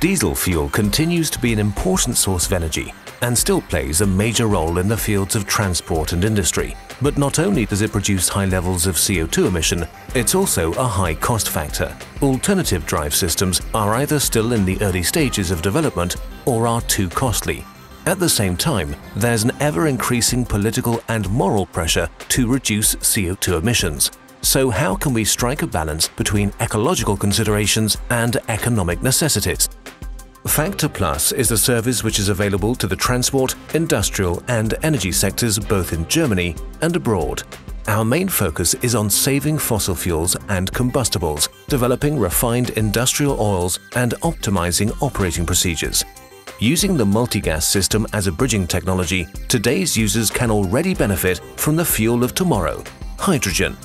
Diesel fuel continues to be an important source of energy and still plays a major role in the fields of transport and industry. But not only does it produce high levels of CO2 emission, it's also a high cost factor. Alternative drive systems are either still in the early stages of development or are too costly. At the same time, there's an ever-increasing political and moral pressure to reduce CO2 emissions. So how can we strike a balance between ecological considerations and economic necessities? FaktorPlus is a service which is available to the transport, industrial and energy sectors both in Germany and abroad. Our main focus is on saving fossil fuels and combustibles, developing refined industrial oils and optimizing operating procedures. Using the multi-gas system as a bridging technology, today's users can already benefit from the fuel of tomorrow, hydrogen.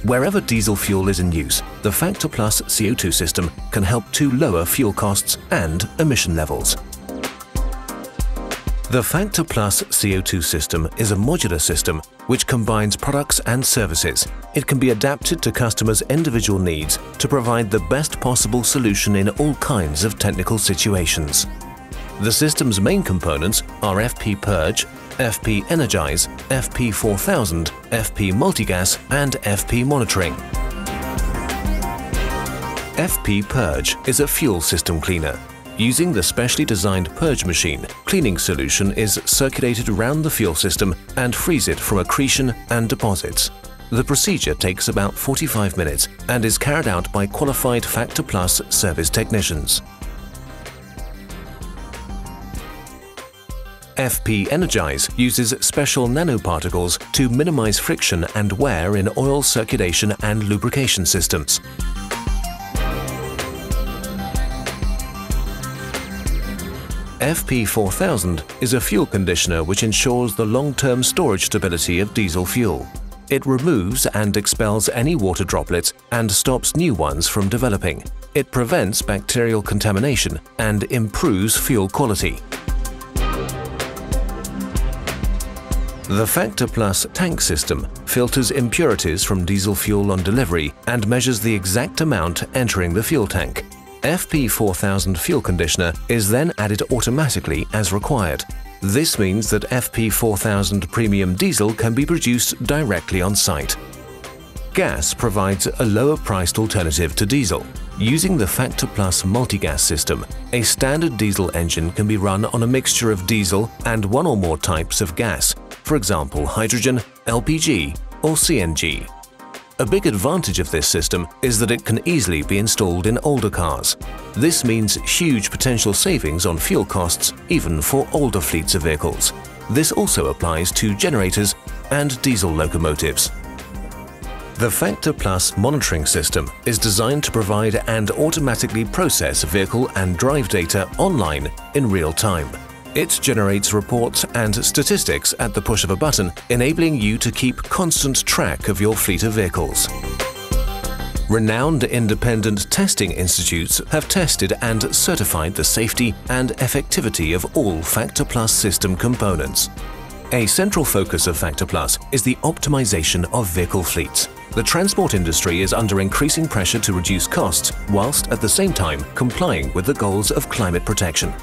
Wherever diesel fuel is in use, the FaktorPlus CO2 system can help to lower fuel costs and emission levels. The FaktorPlus CO2 system is a modular system which combines products and services. It can be adapted to customers' individual needs to provide the best possible solution in all kinds of technical situations. The system's main components are FP Purge, FP Energize, FP 4000, FP Multigas and FP Monitoring. FP Purge is a fuel system cleaner. Using the specially designed purge machine, cleaning solution is circulated around the fuel system and frees it from accretion and deposits. The procedure takes about 45 minutes and is carried out by qualified FaktorPlus service technicians. FP Energize uses special nanoparticles to minimize friction and wear in oil circulation and lubrication systems. FP 4000 is a fuel conditioner which ensures the long-term storage stability of diesel fuel. It removes and expels any water droplets and stops new ones from developing. It prevents bacterial contamination and improves fuel quality. The FaktorPlus tank system filters impurities from diesel fuel on delivery and measures the exact amount entering the fuel tank. FP 4000 fuel conditioner is then added automatically as required. This means that FP 4000 premium diesel can be produced directly on site. Gas provides a lower-priced alternative to diesel. Using the FaktorPlus multigas system, a standard diesel engine can be run on a mixture of diesel and one or more types of gas, for example hydrogen, LPG or CNG. A big advantage of this system is that it can easily be installed in older cars. This means huge potential savings on fuel costs even for older fleets of vehicles. This also applies to generators and diesel locomotives. The FaktorPlus monitoring system is designed to provide and automatically process vehicle and drive data online in real time. It generates reports and statistics at the push of a button, enabling you to keep constant track of your fleet of vehicles. Renowned independent testing institutes have tested and certified the safety and effectivity of all FaktorPlus system components. A central focus of FaktorPlus is the optimization of vehicle fleets. The transport industry is under increasing pressure to reduce costs, whilst at the same time complying with the goals of climate protection.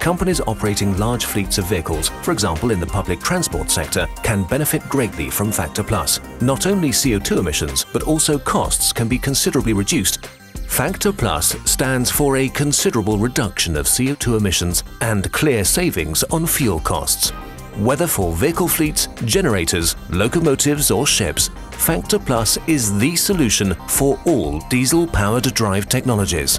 Companies operating large fleets of vehicles, for example in the public transport sector, can benefit greatly from FaktorPlus. Not only CO2 emissions, but also costs can be considerably reduced. FaktorPlus stands for a considerable reduction of CO2 emissions and clear savings on fuel costs. Whether for vehicle fleets, generators, locomotives or ships, FaktorPlus is the solution for all diesel-powered drive technologies.